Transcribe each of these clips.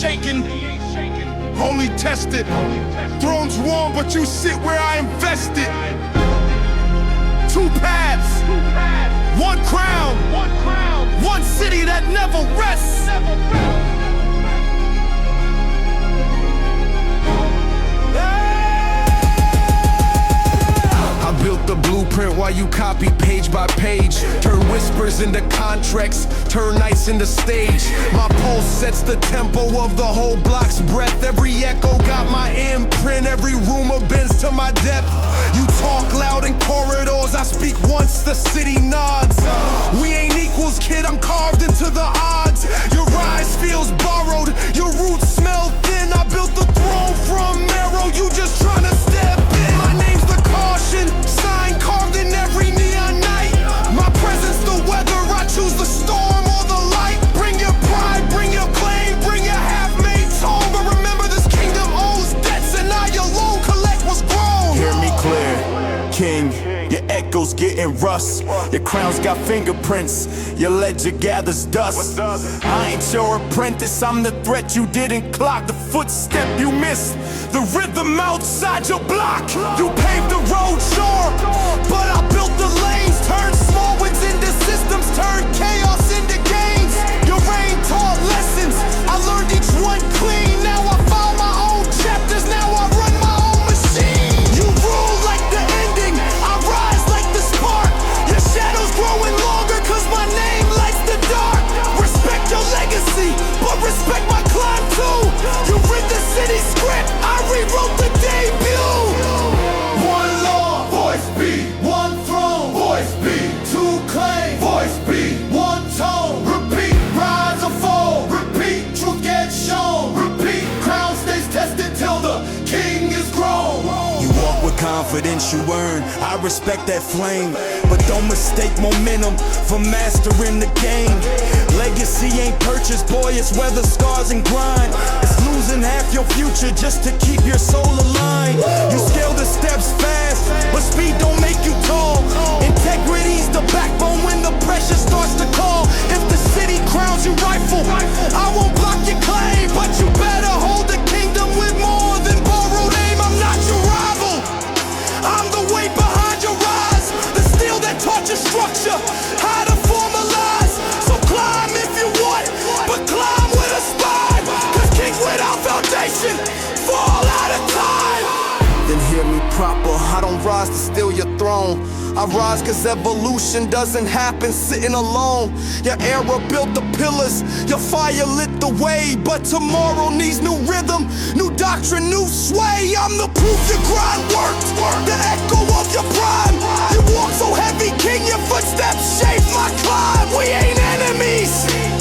shaking, only tested. Thrones warm, but you sit where I invested. Two paths, one crown, one city that never rests. I built the blueprint while you copy page by page. Turn whispers into contracts, turn nights into stage. My pulse sets the tempo of the whole block's breath. Every echo got my imprint, every rumor bends to my depth. You talk loud in corridors, I speak once, the city nods. We ain't equals, kid, I'm carved into the odds. Your rise feels borrowed, your roots smell thin. I built the throne from marrow, you just tryna step in. My name's the caution, sign carved in every neon night. My presence the weather, I choose the storm or the light. Bring your pride, bring your claim, bring your half-mates home. But remember this kingdom owes debts and I alone collect what's grown. Hear me clear, king, your echoes getting rust. Your crown's got fingerprints, your ledger gathers dust. I ain't your apprentice, I'm the threat you didn't clock. The footstep you missed, the rhythm outside your block. You paved the road, sure, but I built the lanes. Turned small wins into systems, turned chaos into gains. Your reign taught lessons, I learned each one clean. Now I found my own chapters, now I run my own machine. You rule like the ending, I rise like the spark. Your shadow's growing longer cause my name lights the dark. Respect your legacy, but respect my climb too. You read the city script, I rewrote the debut. One law, voice be, one throne, voice be, two claims, voice be, one tone. Repeat, rise or fall, repeat, truth gets shown. Repeat, crown stays tested till the king is grown. You walk with confidence you earn, I respect that flame. But don't mistake momentum for mastering the game. Legacy ain't purchased, boy, it's weather, scars, and grind. It's losing half your future just to keep your soul aligned. You scale the steps fast, but speed don't make you tall. Integrity's the backbone when the pressure starts to call. If the city crowns you rightful, I won't block your claim. But you better hold the kingdom with more than borrowed aim. I'm not your rival, I'm the weight behind your rise. The steel that taught your structure, how to formalize. So climb if you want, but climb with a spine. Cause kings without foundation fall out of time. Then hear me proper, I don't rise to steal your throne. I rise cause evolution doesn't happen sitting alone. Your era built the pillars, your fire lit the way. But tomorrow needs new rhythm, new doctrine, new sway. I'm the proof your grind worked, the echo of your prime. You walk so heavy, king, your footsteps shape my climb. We ain't enemies,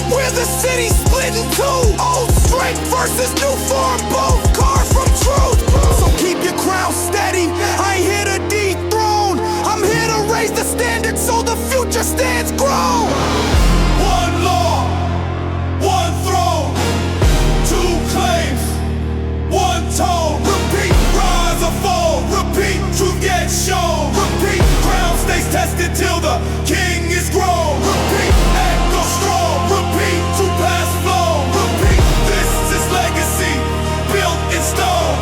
we're the city split in two. Old strength versus new form, both carved from truth. So keep your crown steady, I ain't here to dethrone. I'm here to raise the standard so the future stands grown. One law, one throne, two claims, one tone. Repeat, rise or fall, repeat, truth gets shown. Repeat, crown stays tested till the king is grown. Repeat, echo strong, repeat, two paths flow. Repeat, this is legacy, built in stone.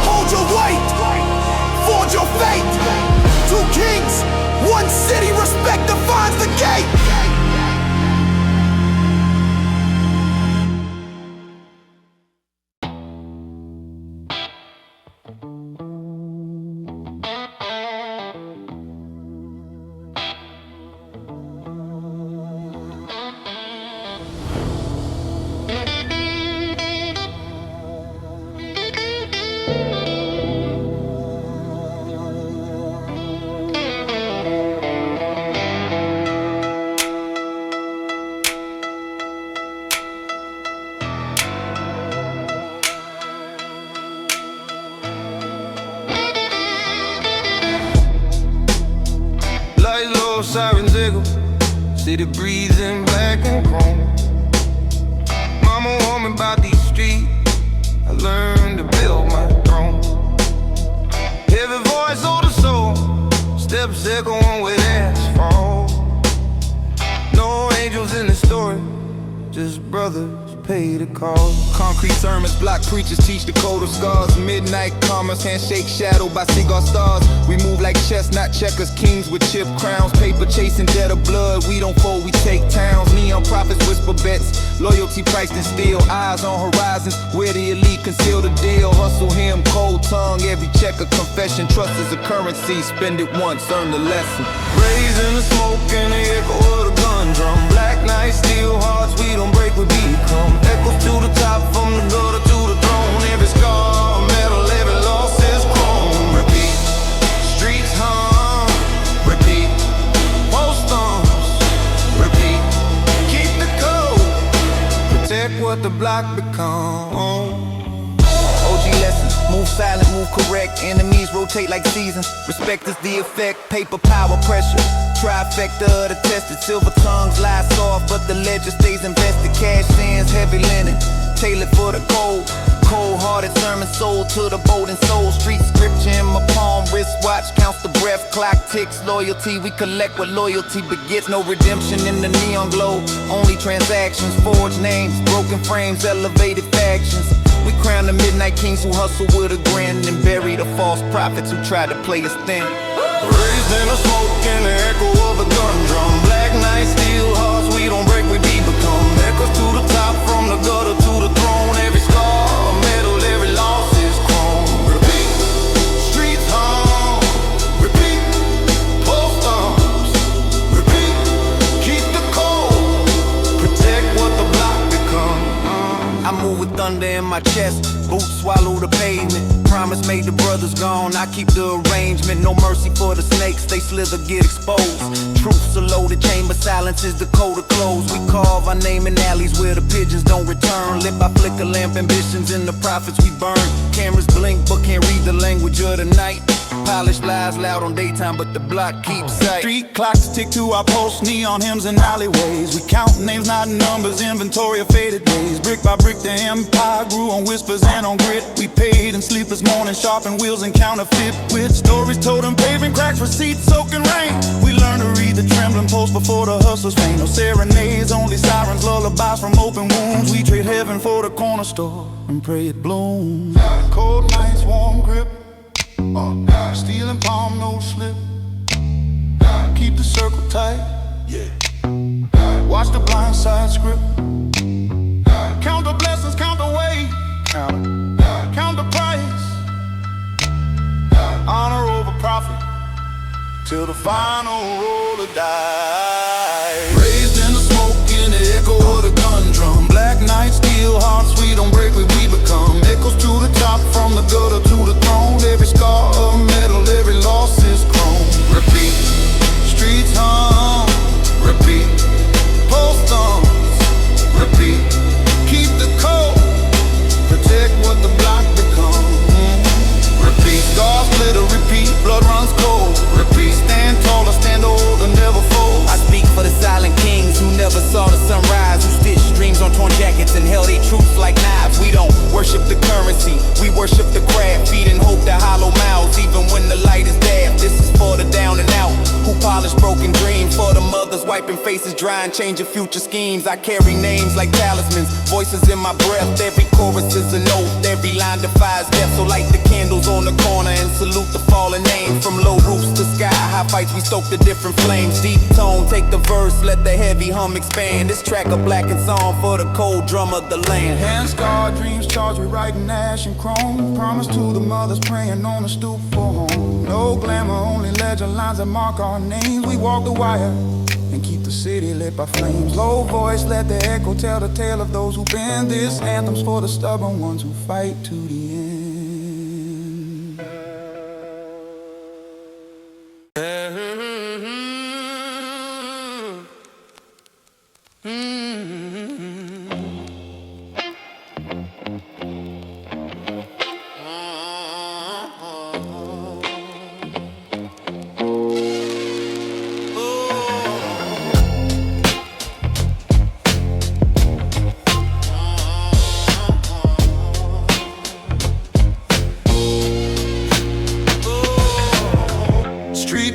Hold your weight, forge your fate. Two kings, one city, respect defines the gate. Sirens echo, city breathing black and chrome. Mama warned me about these streets, I learned to build my throne. Heavy voice, older soul, steps echoing with asphalt. No angels in the story, just brothers pay the cost. Concrete sermons, block preachers teach the code of scars. Midnight commerce, handshake shadowed by cigar stars. We move like chess, not checkers, kings with chip crowns. Paper chasing debt of blood, we don't fold, we take towns. Neon prophets whisper bets, loyalty priced in steel. Eyes on horizons, where the elite conceal the deal. Hustle him, cold tongue, every check a confession. Trust is a currency, spend it once, earn the lesson. Raising the smoke and the echo of the gun drum. Black night, steel hearts, we don't break, we become. Echoes to the top, from the gutter to the throne. Every scar, metal, every loss is chrome. Repeat, streets hum. Repeat, post arms. Repeat, keep the code. Protect what the block become. OG lessons, move silent, move correct. Enemies rotate like seasons. Respect is the effect, paper, power, pressure. Trifecta of the tested, silver tongues lie soft, but the ledger stays invested. Cash sins, heavy linen, tailored for the cold. Cold-hearted sermon sold to the bold and soul. Street scripture in my palm, wristwatch counts the breath, clock ticks. Loyalty, we collect what loyalty begets. No redemption in the neon glow, only transactions. Forged names, broken frames, elevated factions. We crown the midnight kings who hustle with a grin and bury the false prophets who try to play us thin. Raised in the smoke and the echo of a gun drum. Black night, steel hearts, we don't break, we become. Echoes to the top, from the gutter to the throne. Every scar, metal, every loss is chrome. Repeat, streets hum. Repeat, post arms. Repeat, keep the code. Protect what the block become. I move with thunder in my chest. Boots swallow the pavement. Promise made, the brothers gone. I keep the arrangement. No mercy for the snakes, they slither, get exposed. Truth's a loaded chamber, silence is the code of close. We carve our name in alleys where the pigeons don't return. Lit by flicker lamp ambitions and the prophets we burn. Cameras blink but can't read the language of the night. Polished lies loud on daytime, but the block keeps sight. Street clocks tick to our posts, neon hymns and alleyways. We count names, not numbers, inventory of faded days. Brick by brick, the empire grew on whispers and on grit. We paid in sleepless morning, sharpened wheels and counterfeit. With stories told in paving cracks, receipts soaking rain. We learn to read the trembling post before the hustler's fame. No serenades, only sirens, lullabies from open wounds. We trade heaven for the corner store and pray it blooms. Cold nights, warm grip. Steel and palm, no slip. Keep the circle tight. Watch the blind side script. Count the blessings, count the way. Count the price. Honor over profit till the final roll of dice. Raised in the smoke, in the echo of the gun drum. Black night, steel hearts, we don't break, we become. Echoes to the top, from the gutter to the throne. Every scar of metal, every loss is chrome. Repeat, streets hum. Repeat, post arms. Repeat, keep the code. Protect what the block become. Repeat, scars glitter, repeat, blood runs cold. Repeat, stand taller, stand older, never fold. I speak for the silent kings who never saw the sunrise, who stitched dreams on torn jackets and held their truths like knives. We don't worship the currency, we worship the craft, feeding hope to hollow mouths, even when the light is daft. This is for the down and out, who polish broken dreams, for the mothers wiping faces dry and changing future schemes. I carry names like talismans, voices in my breath. Every chorus is an oath, every line defies death. So light the candles on the corner and salute the fallen names. From low roofs to sky high fights, we stoke the different flames. Deep tone, take the verse, let the heavy hum expand. This track a blackened song for the cold drum of the land. Hand scarred dreams charged with writing ash and chrome. Promise to the mothers praying on the stoop for home. No glamour, only legend lines that mark our names. We walk the wire and keep the city lit by flames. Low voice, let the echo tell the tale of those who bend. This anthem's for the stubborn ones who fight to the end.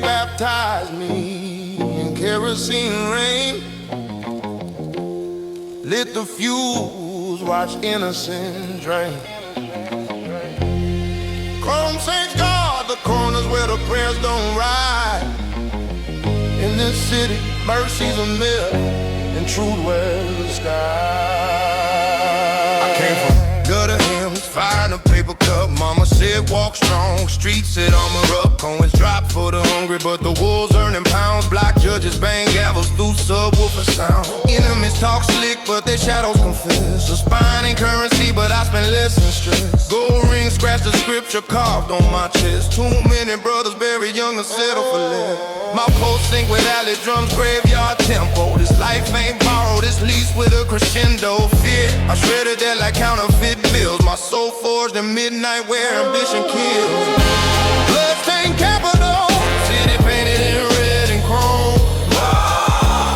Baptized me in kerosene rain, lit the fuse watch innocent drain. Chrome Saints guard the corners where the prayers don't ride. In this city, mercy's a myth and truth wears the sky. I came from gutter hymns, fire in a paper cup. Mama said walk strong, streets said armor up. Coins drop for the hungry, but the wolves earning pounds. Black judges bang gavels through subwoofer sound. Enemies talk slick, but their shadows confess. A spine ain't currency, but I spend less in stress. Gold ring scratch the scripture carved on my chest. Too many brothers buried young and settle for less. My pulse sink with alley drums, graveyard tempo. This life ain't borrowed, it's leased with a crescendo. Fear, I shredded that like counterfeit bills. My soul forged in midnight where ambition kills. Bloodstained capital, city painted in red and chrome.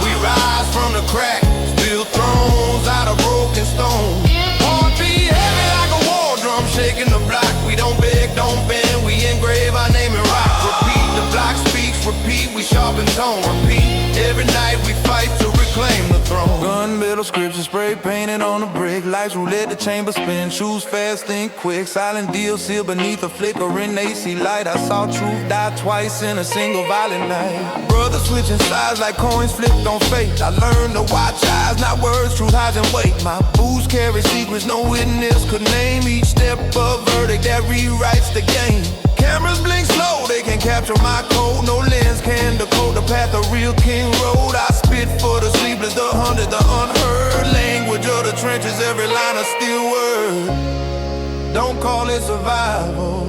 We rise from the crack, build thrones out of broken stone. Heartbeat heavy like a war drum, shaking the block. We don't beg, don't bend, we engrave our name in rock. Repeat, the block speaks, repeat, we sharpen tone. Repeat, every night we fight to reclaim the throne. Gun metal scripture, spray painted on the brick. Lights roulette, the chamber spin, choose fast, think quick. Silent deal sealed beneath a flickering AC light. I saw truth die twice in a single violent night. Brothers switching sides like coins flipped on fate. I learned to watch eyes, not words, truth hides in weight. My boots carry secrets no witness could name. Each step a verdict that rewrites the game. Cameras blink slow, they can capture my code. No lens can decode the path a real king rode. I spit for the sleepless, the hunted, the unheard. Language of the trenches, every line a still word. Don't call it survival,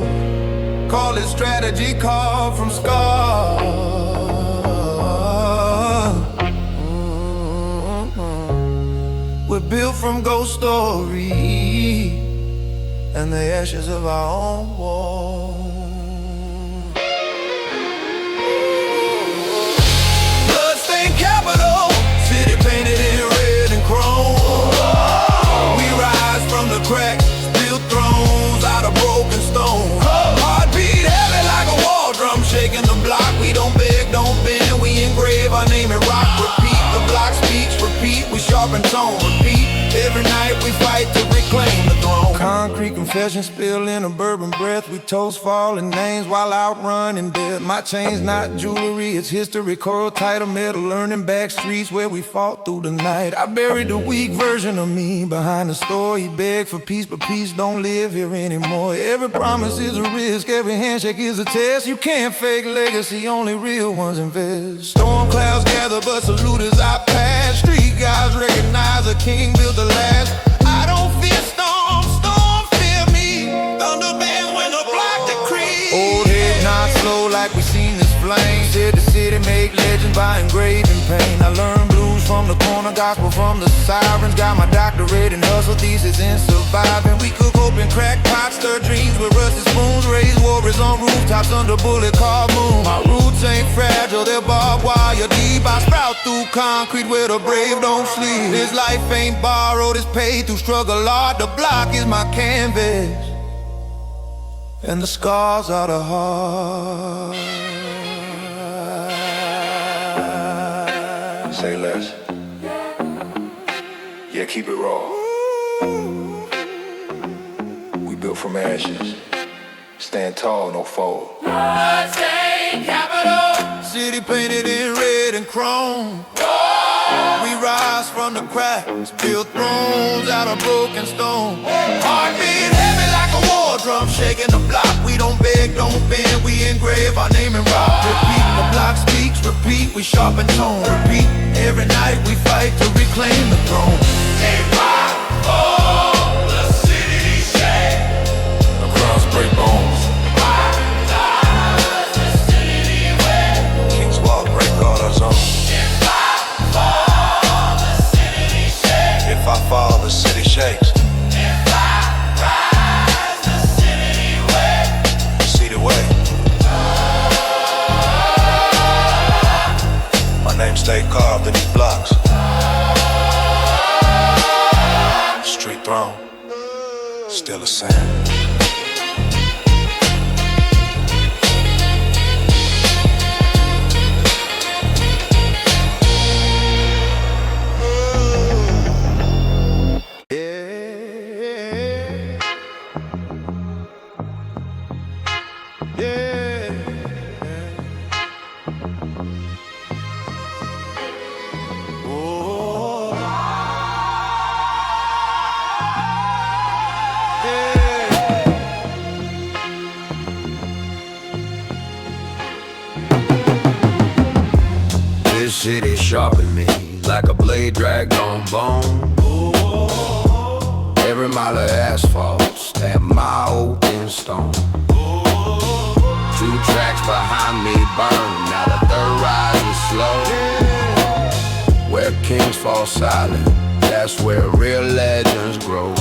call it strategy, carved from scars. We're built from ghost stories and the ashes of our own war. Bloodstained capital, city painted in red and chrome. We rise from the cracks, build thrones out of broken stone. Heartbeat heavy like a war drum, shaking the block. We don't beg, don't bend, we engrave our name in rock. Repeat, the block speaks, repeat, we sharpen tone. Repeat, every night we fight to reclaim the throne. Concrete confession spill in a bourbon breath. We toast fallen names while outrunning death. My chain's not jewelry, it's history. Coral title metal, learning back streets where we fought through the night. I buried the weak version of me behind the store. He begged for peace, but peace don't live here anymore. Every promise is a risk, every handshake is a test. You can't fake legacy, only real ones invest. Storm clouds gather, but salute as I pass. Street guys recognize a king built the last. I don't fear storm, storm fear me. Thunder bands when the block decrees. Old head not slow like we seen this flame. Said the city make legends by engraving pain. I learned blues from the corner, gospel from the sirens. Got my doctorate in hustle thesis in surviving. We cook open crack pots, stir dreams with rusty spoons. Raise warriors on rooftops under bullet carved moon. My roots ain't fragile, they're barbed wire deep. I sprout through concrete where the brave don't sleep. This life ain't borrowed, it's paid through struggle hard. The block is my canvas, and the scars are the heart. Say less. Yeah, keep it raw. We built from ashes. Stand tall, no fall. Bloodstained capital, city painted in red and chrome. We rise from the cracks, build thrones out of broken stone. Heartbeat heavy like a war drum, shaking the block. We don't beg, don't bend, we engrave our name in rock. Repeat, the block speaks, repeat, we sharpen tone. Repeat, every night we fight to reclaim the throne. Hip-Hop, oh, the city shake. The crowds break bones. The city where Kings walk, break all our zones. If I fall, the city shakes. If I rise, the city where See the way. My name stay carved in these blocks. Street throne, still the same. yeah. city sharpened me like a blade dragged on bone. Every mile of asphalt, that mile in stone. 2 tracks behind me burn, now the third rise is slow. Where kings fall silent, that's where real legends grow.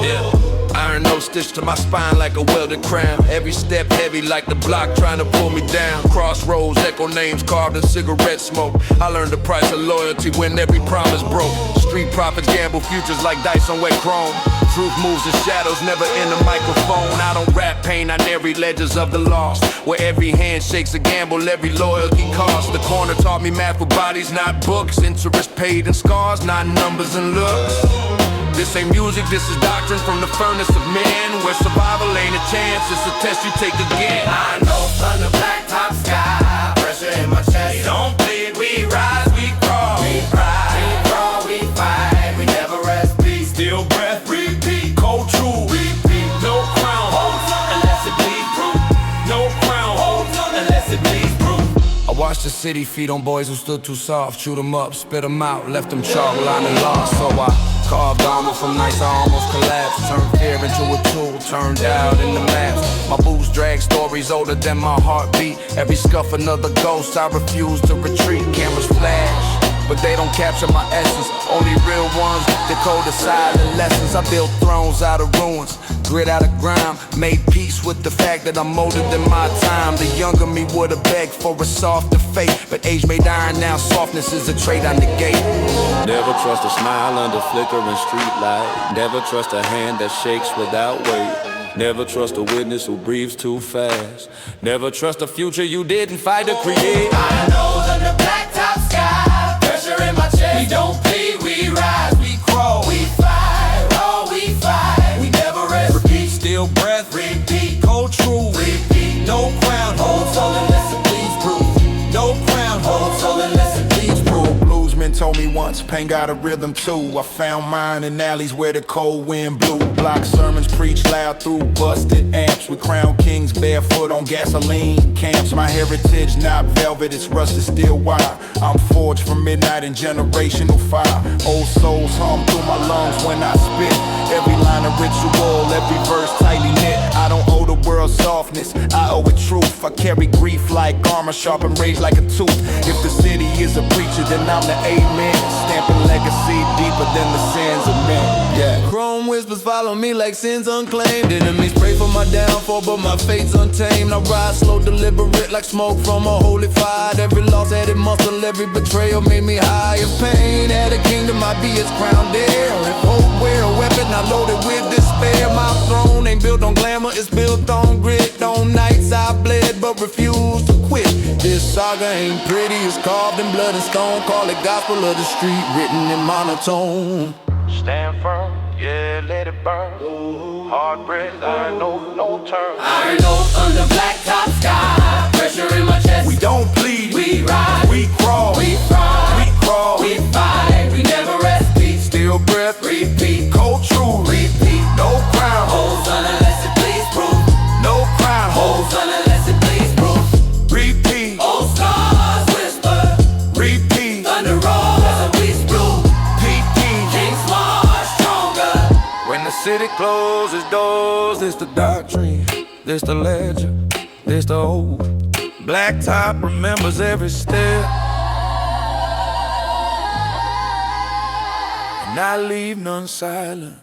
Yeah. Iron nose stitched to my spine like a welded crown. Every step heavy like the block trying to pull me down. Crossroads, echo names carved in cigarette smoke. I learned the price of loyalty when every promise broke. Street prophets gamble futures like dice on wet chrome. Truth moves in shadows, never in the microphone. I don't rap pain, I narrate legends of the lost. Where every handshake's a gamble, every loyalty cost. The corner taught me math with bodies, not books. Interest paid in scars, not numbers and looks. This ain't music, this is doctrine from the furnace of men. Where survival ain't a chance, it's a test you take again. I know thunder, blacktop sky, pressure in my chest. We don't bleed, we rise, we crawl. We rise, we crawl, we fight, we never rest. Peace, still breath, repeat, cold true. Repeat, no crown holds unless it bleeds proof. No crown holds unless it bleeds proof. I watched the city feed on boys who stood too soft. Chewed them up, spit them out, left them chalk, line and lost. So I carved armor from nights I almost collapsed. Turned fear into a tool, turned out in the maps. My boots drag stories older than my heartbeat. Every scuff another ghost, I refuse to retreat. Cameras flash, but they don't capture my essence. Only real ones decode the silent lessons. I built thrones out of ruins, grit out of grime. Made peace with the fact that I'm older than my time. The younger me would've begged for a softer fate, but age made iron, now softness is a trait I negate. Never trust a smile under flickering street light. Never trust a hand that shakes without weight. Never trust a witness who breathes too fast. Never trust a future you didn't fight to create. I know thunder, blacktop sky, pressure in my chest. We don't bleed, we rise, we crawl, we fight, oh we fight, we never rest. Repeat, still breath, Repeat, cold truth. repeat, No crown hold soul unless it bleeds proof. no crown Hold soul unless it bleeds proof. Bluesmen told me once, pain got a rhythm too. I found mine in alleys where the cold wind blew. Block sermons preached loud through busted amps. With crown kings barefoot on gasoline camps. My heritage not velvet, it's rusted steel wire. I'm forged from midnight and generational fire. Old souls hum through my lungs when I spit. Every line a ritual, every verse tightly knit. I don't owe the world softness, I owe it truth. I carry grief like armor, sharpen rage like a tooth. If the city is a preacher, then I'm the amen. Stamping legacy deeper than the sins of men. Yeah. Chrome whispers follow me like sins unclaimed. Enemies pray for my downfall, but my fate's untamed. I ride slow, deliberate like smoke from a holy fire. Every loss added muscle, every betrayal made me high. If pain had a kingdom, I'd be its crown there. If hope were a weapon, I loaded with despair. My throne ain't built on glamour, it's built on grit. On nights I bled, but refused to quit. This saga ain't pretty, it's carved in blood and stone. Call it gospel of the street, written in monotone. Stand firm, yeah, let it burn. Hard breath, I know no turn. I know thunder, blacktop sky, pressure in my chest. We don't bleed, We rise, we crawl, we fry, we crawl, we fight, we never rest. Peace, still breath, repeat, cold truth. repeat. No crown, Hold on unless it bleeds proof. no crown, Hold on unless it bleeds proof. repeat, Old scars whisper, repeat, thunder rolls as a beast blue. PT. Kings march stronger. When the city closes doors, this the doctrine, this the legend, this the oath. Blacktop remembers every step, and I leave none silent.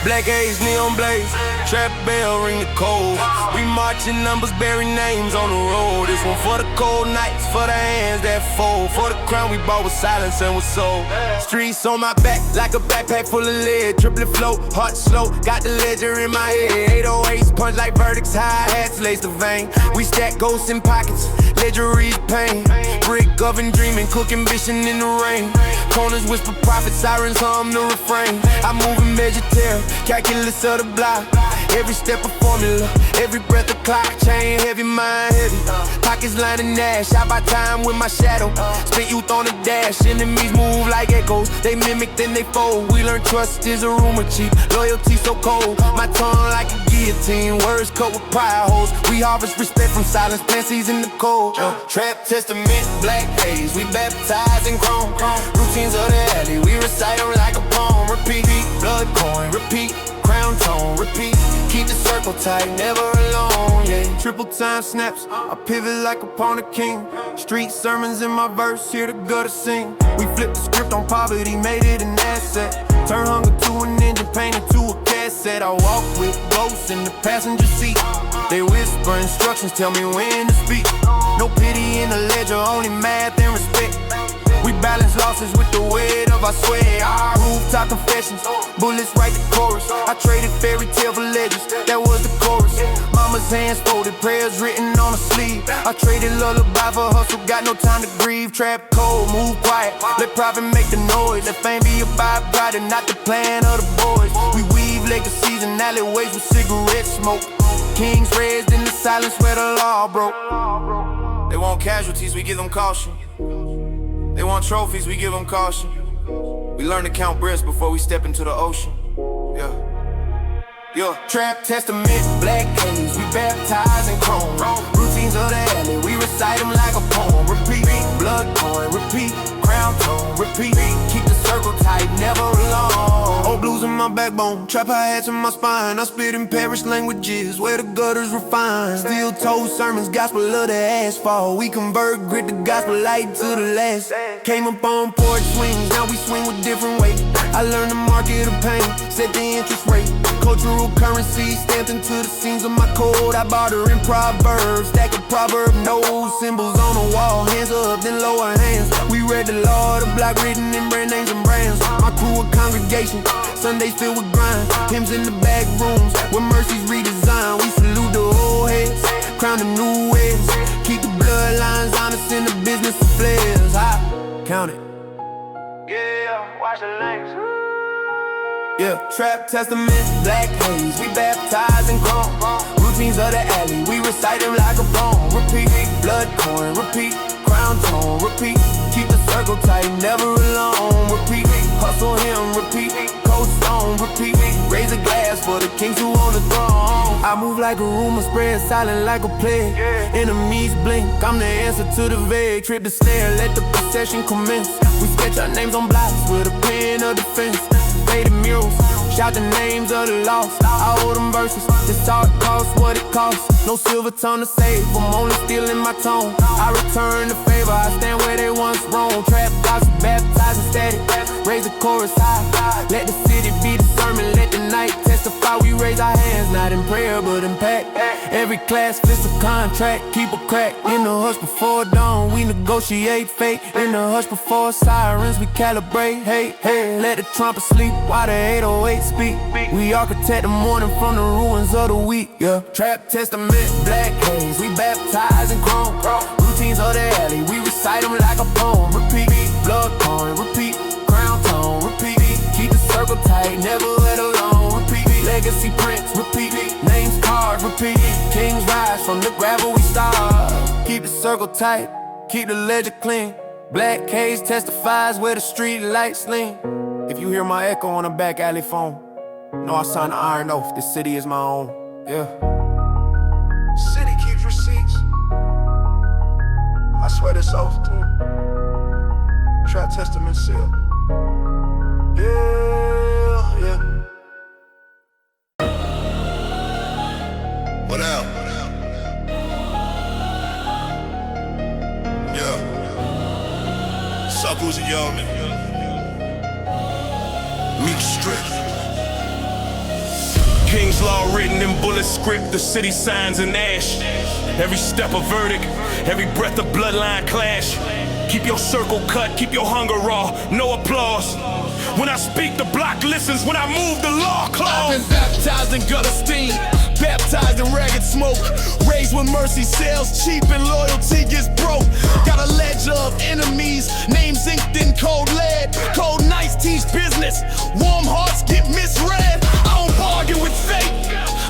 Black A's neon blaze, Trap bell ring the cold. We marching numbers, bury names on the road. This one for the cold nights, for the hands that fold. For the crown we bought with silence and with soul. Streets on my back like a backpack full of lead. Triplet flow, heart slow, got the ledger in my head. 808s punch like verdicts, high hats lace the vein. We stack ghosts in pockets, ledger read pain. Brick oven dreaming, cooking vision in the rain. Corners whisper profit, sirens hum the refrain. I move in vegetarian, calculus of the block. Every step a formula, every breath a clock. Chain heavy, mind heavy. Pockets lining Nash, I buy time with my shadow. Spent youth on the dash, enemies move like echoes. They mimic, then they fold. We learn trust is a rumor cheap, loyalty so cold. My tongue like a guillotine, words cut with pride holes. We harvest respect from silence, plant seeds in the cold. Trap testament, black haze, we baptize in chrome. Routines of the alley, we recite them like a poem. Repeat, blood coin, repeat. Crown tone, repeat, keep the circle tight, never alone, yeah. Triple time snaps, I pivot like a pawn of king. Street sermons in my verse, hear the gutter sing. We flipped the script on poverty, made it an asset. Turn hunger to an engine, paint it to a cassette. I walk with ghosts in the passenger seat. They whisper instructions, tell me when to speak. No pity in the ledger, only math and respect. We balance losses with the weight of our sweat. Our rooftop confessions, bullets write the chorus. I traded fairy tale for legends, that was the chorus. Mama's hands folded, prayers written on a sleeve. I traded lullaby for hustle, got no time to grieve. Trap cold, move quiet, let profit make the noise. Let fame be a byproduct and not the plan of the boys. We weave legacies in alleyways with cigarette smoke. Kings raised in the silence where the law broke. They want casualties, we give them caution. They want trophies, we give them caution. We learn to count breaths before we step into the ocean. Yeah. Trap testament, black haze, we baptize in chrome. Routines of the alley, we recite them like a poem. Repeat, blood coin, repeat, crown tone, repeat. Keep the circle tight, never alone. Old blues in my backbone, trap hi-hats in my spine. I spit in parish languages, where the gutters refine. Still told sermons, gospel of the asphalt. We convert grit the gospel light to the last. Came up on porch swings, now we swing with different weight. I learned the market of pain, set the interest rate. Cultural currency stamped into the seams of my code. I barter in proverbs, stack a proverb notes. Symbols on the wall, hands up, then lower hands. We read the law, the block written in brand names and brands. My crew a congregation, Sundays filled with grind. Hymns in the back rooms, where mercy's redesigned. We salute the old heads, crown the new heads. Keep the bloodlines honest in the business of flares. I count it. Yeah, watch the lanes. Yeah, trap testament, black haze, we baptize in chrome. Routines of the alley, we recite them like a poem. Repeat, blood coin, repeat, crown tone, repeat. Keep the circle tight, never alone. Repeat, hustle him, repeat, cold stone, repeat. Raise a glass for the kings who on the throne. I move like a rumor, spread silent like a plague. Enemies blink, I'm the answer to the vague. Trip the snare, let the procession commence. We sketch our names on blocks with a pen of defense. Faded murals, shout the names of the lost. I owe them verses, this art costs what it costs. No silver tongue to save, I'm only stealing my tone. I return the favor, I stand where they once roamed. Trap gospel, baptizing static, raise the chorus high. Let the city be the sermon, let the night testify. We raise our hands, not in prayer but in pact. Every class fits a contract, keep a crack. In the hush before dawn, we negotiate fate. In the hush before sirens, we calibrate. Hey, hey, let the trumpet sleep while the 808 speak. We architect the morning from the ruins of the week. Yeah, trap testament, black haze, we baptize in chrome. Routines of the alley, we recite them like a poem. Repeat, blood coin, repeat, crown tone, repeat. Keep the circle tight, never let alone. Repeat, legacy prints, repeat. Names carved, repeat. Kings rise from the gravel we start. Keep the circle tight, keep the ledger clean. Black haze testifies where the street lights lean. If you hear my echo on the back alley phone, know I signed the iron oath, this city is my own. Yeah. City keeps receipts. I swear this oath to him. Trap testament seal. Yeah. What up? Yeah. Sup, who's it, yo, man? Meek Strip. King's law written in bullet script, the city signs in ash. Every step a verdict, every breath a bloodline clash. Keep your circle cut, keep your hunger raw, no applause. When I speak, the block listens. When I move, the law clause. I've been baptized in gutter steam, baptized in ragged smoke, raised when mercy sells cheap and loyalty gets broke. Got a ledger of enemies, names inked in cold lead. Cold nights teach business, warm hearts get misread. I don't bargain with fate,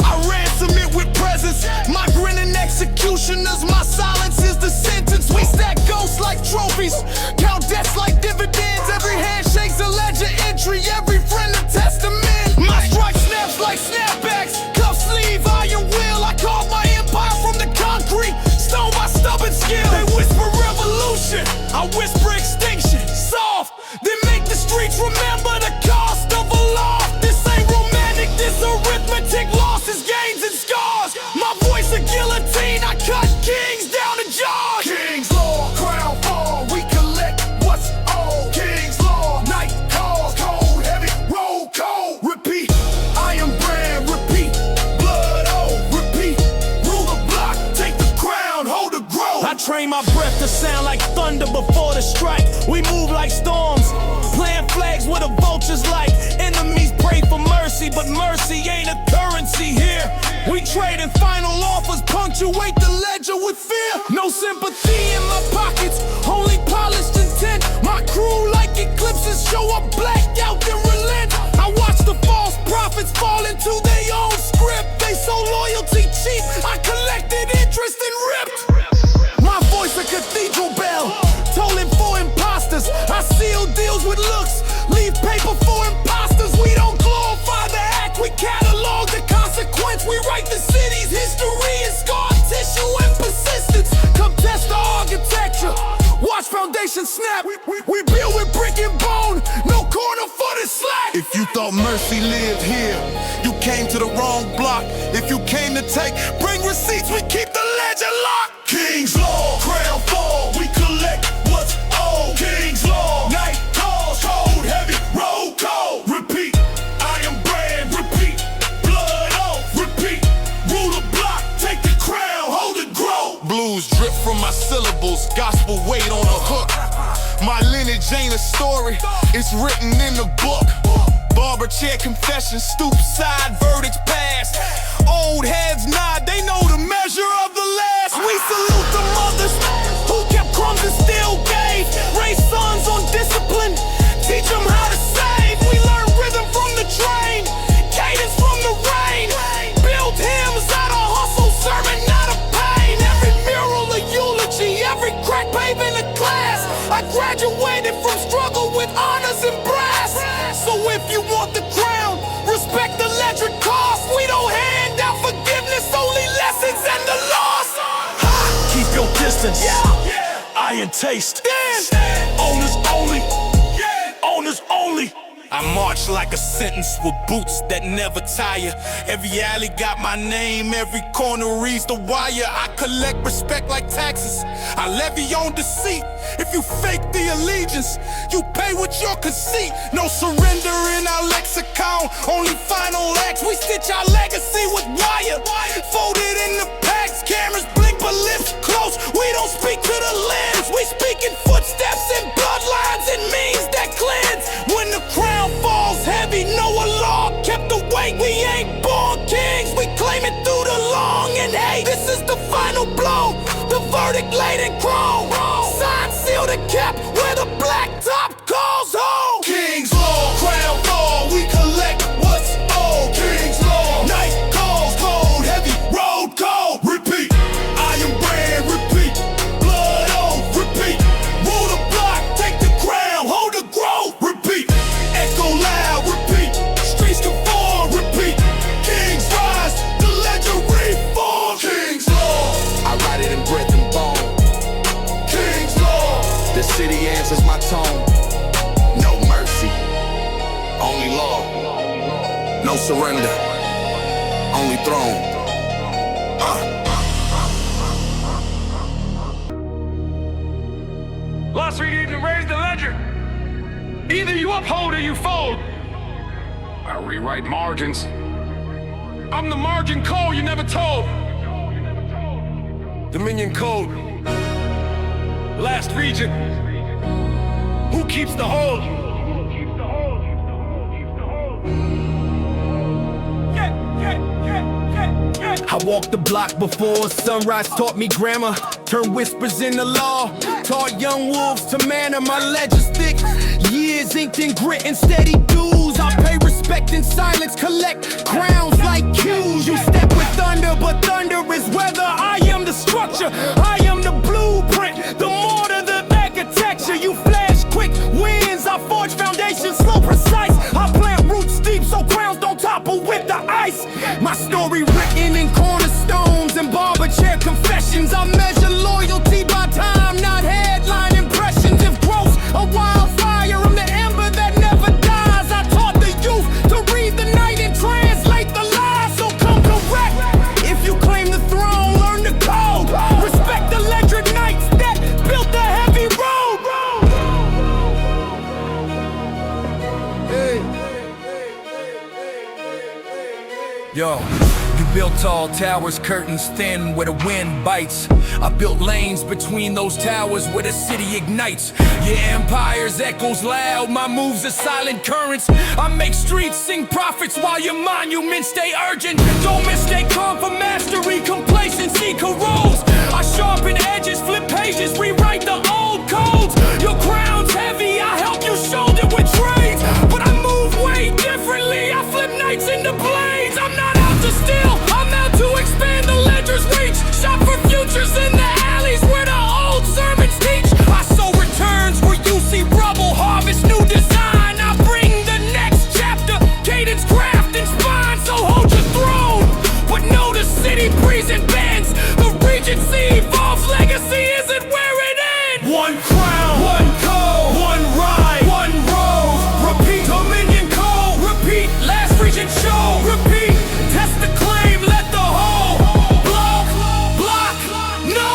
I ransom it with presence. My grinning executioners, my silence is the sentence. We stack ghosts like trophies, count debts like dividends. Every handshake's a ledger entry, every friend a testament. My strike snaps like snapbacks, cuff sleeve, iron will. I carve my empire from the concrete, stone by stubborn skill. They whisper revolution, I whisper extinction. Soft, then make the streets remember the cost of a loss. This ain't romantic, this arithmetic, losses, gains, and scars. My voice a guillotine, I cut kings down to jaws. King's law, crown fall, we collect what's old. King's law, night calls, cold, heavy, roll cold. Repeat, I am brand, repeat, blood old, repeat. Rule the block, take the crown, hold the grove. I train my breath to sound like thunder before the strike. We move like storms, plant flags where the vultures like. Enemies pray for mercy, but mercy ain't a currency here. We trade in final offers, punctuate the ledger with fear. No sympathy in my pockets, only polished intent. My crew like eclipses show up blacked out then relent. I watch the false prophets fall into their own script. They sold loyalty cheap, I collected interest and ripped. My voice a cathedral bell, tolling for imposters. I seal deals with looks, leave paper for imposters. We don't glorify the act, we catalog the consequence. We write the city's history in scar tissue and persistence. Come test the architecture, watch foundation snap. We build with brick and bone, no corner for the slack. If you thought mercy lived here, you came to the wrong block. If you came to take, bring receipts, we keep the ledger locked. King's law, crown fall, we collect what's old. King's law, night calls, cold, heavy, roll cold. Repeat, I am brand, repeat, blood oath, repeat. Rule the block, take the crown, hold it, grow. Blues drip from my syllables, gospel weight on a hook. My lineage ain't a story, it's written in the book. Barber chair confessions, stoop side verdicts passed. Old heads nod, they know the measure of the last. We salute the mothers who kept crumbs and still gave. Raise sons on discipline, teach them how to save. We learn rhythm from the train, cadence from the rain. Build hymns out of hustle, sermon out of pain. Every mural a eulogy, every crack paving a class. I graduated from struggle with honors and brass. So if you want the crown, respect the ledger cost. We don't hand out forgiveness, only lessons and the loss. Keep your distance, iron taste. Owners only, owners only. I march like a sentence with boots that never tire. Every alley got my name, every corner reads the wire. I collect respect like taxes, I levy on deceit. If you fake the allegiance, you pay with your conceit. No surrender in our lexicon, only final acts. We stitch our legacy with wire, folded in the packs. Cameras blink but lips close, we don't speak to the lens. We speak in footsteps and bloodlines and means that cleanse. When the crown falls heavy, Noah law kept the weight. We ain't born kings, we claim it through the long and hate. This is the final blow, the verdict laid in chrome. Sign, seal the cap where the black top calls home. King's law, crown fall, we collect what's old. King's law, night calls, cold, heavy, road cold. Repeat, I am brand, repeat, blood oath, repeat. Rule the block, take the crown, hold the grove. Repeat, echo loud, repeat. Streets conform, repeat. Kings rise, the ledger reform. King's law, I write it in breath and bone. King's law, The city answers my tone. No mercy, only law. No surrender, only throne. Lost we need to raise the ledger. Either you uphold or you fold. I rewrite margins. I'm the margin code you never told. Dominion code. Last region. Who keeps the hold? I walked the block before sunrise taught me grammar. Turned whispers into law. Taught young wolves to manner. My ledger's thick. Years inked in grit and steady dues. I pay respect in silence. Collect crowns like cues. You step with thunder, but thunder is weather. I am the structure. I am the blueprint. The mortar, the architecture. You flash quick wins. I forge foundations slow, precise. I plant roots deep so crowns don't topple with the ice. My story written in cornerstones and barber chair confessions. I measure loyalty by time, not headline impressions. If growth's a wildfire, I'm the ember that never dies. I taught the youth to read the night and translate the lies. So come correct. If you claim the throne, learn the code. Respect the electric knights that built the heavy road. Yo, you built tall towers, curtains thin where the wind bites. I built lanes between those towers where the city ignites. Your empire's echoes loud, my moves are silent currents. I make streets sing prophets while your monuments stay urgent. Don't mistake calm for mastery, complacency corrodes. I sharpen edges, flip pages, rewrite the old codes. Your crown's heavy, I help you shoulder with trades. But I move way differently, I flip nights into blades. I'm not out to steal, I'm out to expand the ledger's reach. Shop for futures in the alleys where the old sermons teach. I sow returns where you see rubble, harvest new design. I bring the next chapter, cadence, craft, and spine. So hold your throne, but know the city breeze and bends. The regency evolves, legacy isn't where it ends. One crown, one code, one ride, one road. Repeat Dominion code, repeat last region show. Repeat, test the claim, let the whole block, no.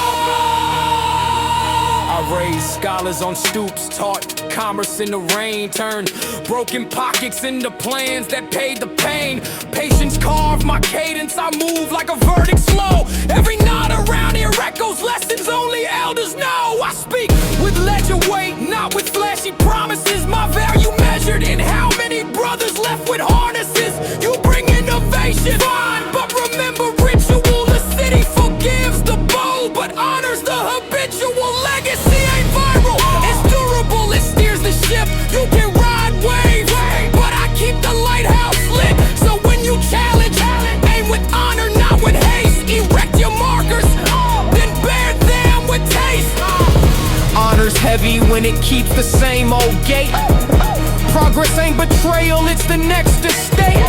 I raised scholars on stoops, taught commerce in the rain, turned broken pockets into plans that paid the pain. Patience carved my cadence, I move like a verdict slow. Every nod around here echoes lessons only elders know. I speak with ledger weight, not with flashy promises. My value measured in how many brothers left with harnesses. You bring innovation, fine, but remember ritual. The city forgives the bold, but honors the habitual. Legacy ain't viral, it's durable, it steers the ship. You can ride waves, but I keep the lighthouse lit. So when you challenge, aim with honor, not with haste. Erect your markers, then bear them with taste. Honor's heavy when it keeps the same old gate. Progress ain't betrayal, it's the next estate.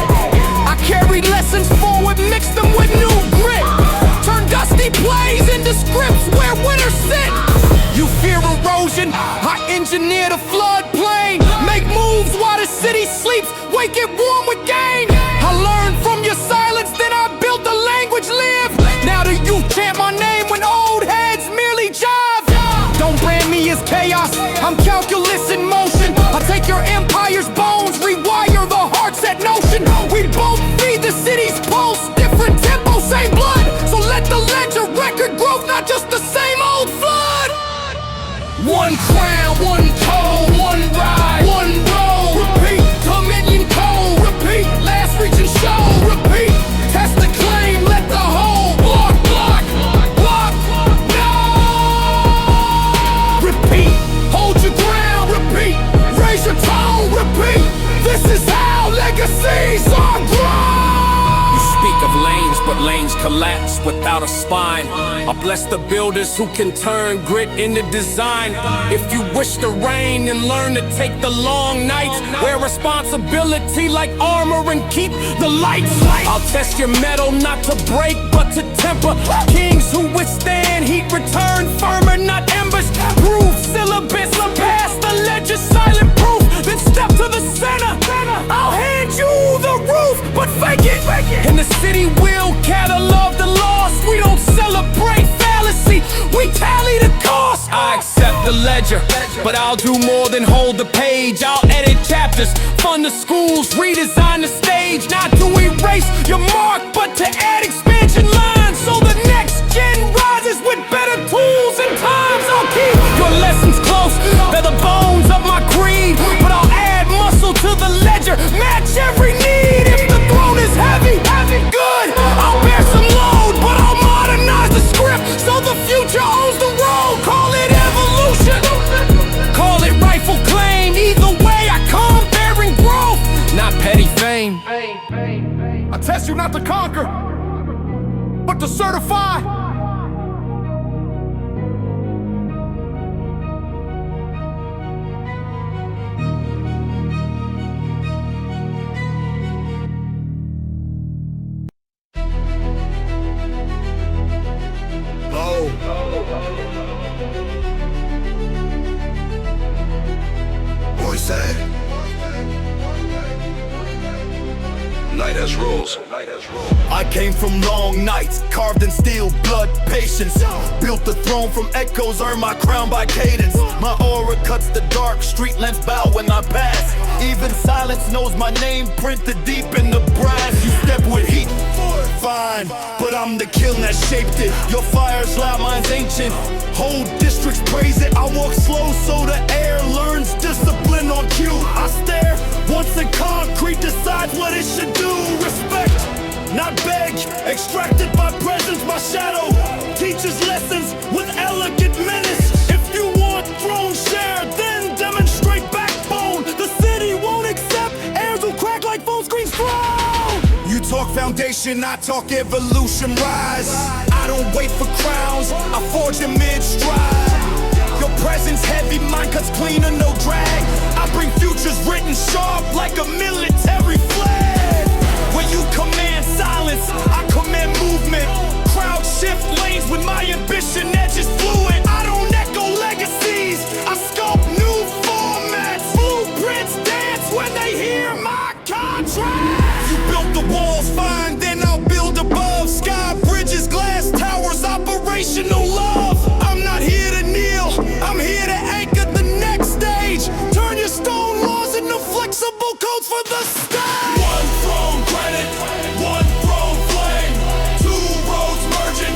I carry lessons forward, mix them with new grit. Turn dusty plays into scripts where winners sit. You fear erosion, I engineer the floodplain. Make moves while the city sleeps, wake it warm with gain. I learned from your silence, then I built the language live. Now the youth chant my name when old heads merely jive. Don't brand me as chaos, I'm calculus in motion. I take your empire's bones, rewire the heart set notion. We both feed the city's pulse, different tempo, same blood. So let the ledger record growth, not just the same old flood. One crown, one code, one ride, one road. Repeat, Dominion code, repeat, last region show. Repeat, test the claim, let the whole block, no. Repeat, hold your ground, repeat, raise your tone, repeat. This is how legacies are grown. You speak of lanes, but lanes collapse without a spine. I bless the builders who can turn grit into design. If you wish to reign and learn to take the long nights, wear responsibility like armor and keep the lights. I'll test your metal not to break but to temper. Kings who withstand heat return firmer, not embers. Proof syllabus, pass the ledger silent proof. Then step to the center, I'll hand you the roof, but fake it. In the city we'll catalog the lost. We don't celebrate fallacy, we tally the cost. I accept the ledger, but I'll do more than hold the page. I'll edit chapters, fund the schools, redesign the stage. Not to erase your mark, but to add expansion lines, so the next gen rises with better tools and times. I'll keep your lessons close, they're the bones of my creed, but I'll add muscle to the ledger, match every need. If the throne is heavy, good, I'll bear some load, but I'll modernize the script so the future owns the road. Call it evolution, call it rightful claim. Either way I come bearing growth, not petty fame. I test you not to conquer, but to certify. I came from long nights, carved in steel, blood, patience. Built the throne from echoes, earned my crown by cadence. My aura cuts the dark, street lamps bow when I pass. Even silence knows my name, printed deep in the brass. You step with heat, fine, but I'm the kiln that shaped it. Your fire's loud, mine's ancient. Whole districts praise it. I walk slow so the air learns discipline on cue. I stare, once the concrete decides what it should do. Respect, not beg, extracted by presence. My shadow teaches lessons with elegant menace. If you want throne share, then demonstrate backbone. The city won't accept, heirs will crack like phone screens thrown. You talk foundation, I talk evolution, rise. I don't wait for crowns, I forge in mid-stride. Your presence heavy, mine cuts cleaner, no drag. I bring futures written sharp like a military flag. When you command silence, I command movement. Crowd shift lanes with my ambition, edges fluid. I don't echo legacies, I sculpt new formats. Blueprints dance when they hear my contract. You built the walls fine, then I'll build above. Sky bridges, glass towers, operational love. I'm not here to kneel, I'm here to anchor the next stage. Turn your stone laws into flexible codes for the stage. One throne granite, one throne flame. Two roads merging,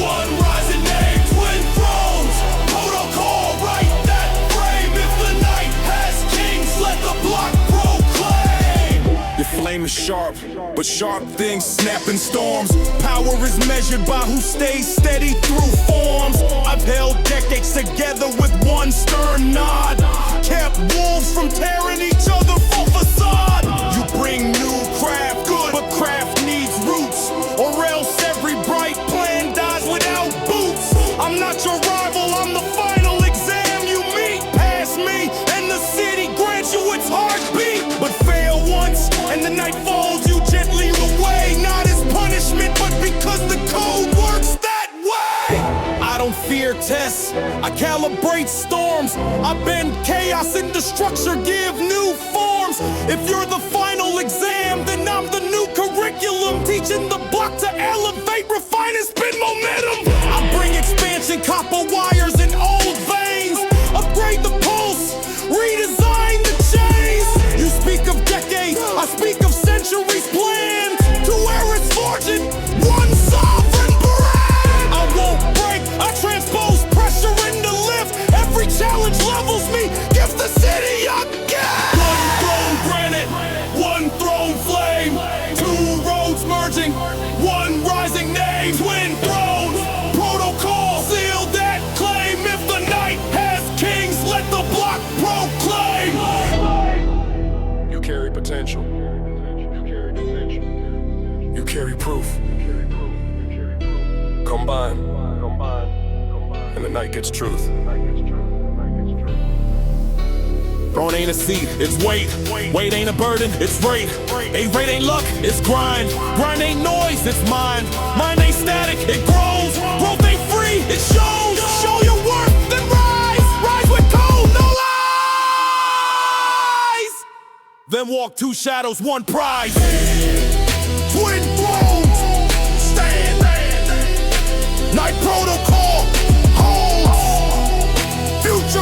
one rising name. Twin thrones, protocol, right that frame. If the night has kings, let the block proclaim. Your flame is sharp, but sharp things snap in storms. Power is measured by who stays steady through forms. I've held decades together with one stern nod, kept wolves from tearing each other for facade. You bring new craft, good, but craft needs roots, or else every bright plan dies without boots. I'm not your rival, I'm the final exam you meet. Pass me, and the city grants you its heartbeat. But fail once, and the night falls, you gently away. Not as punishment, but because the code works that way. I don't fear tests, I calibrate storms. I bend chaos into structure, give new forms. If you're the final exam, then I'm the new curriculum. Teaching the block to elevate, refine, and spin momentum. I bring expansion, copper wires in old veins. Upgrade the pulse, redesign the chains. You speak of decades, I speak of centuries planned. To where it's forging, one sovereign brand. I won't break, I transpose pressure into lift. Every challenge levels me, give the city a gift. One throne granite, one throne flame. Two roads merging, one rising name. Twin thrones, protocol, seal that claim. If the night has kings, let the block proclaim. You carry potential. You carry proof. Combine, and the night gets truth. Throne ain't a seat, it's weight. Weight ain't a burden, it's rate. A rate ain't luck, it's grind. Grind ain't noise, it's mind. Mind ain't static, it grows. Growth ain't free, it shows. Show your worth, then rise. Rise with code, no lies. Then walk two shadows, one prize. Twin thrones, stand. Night protocol, holds. Future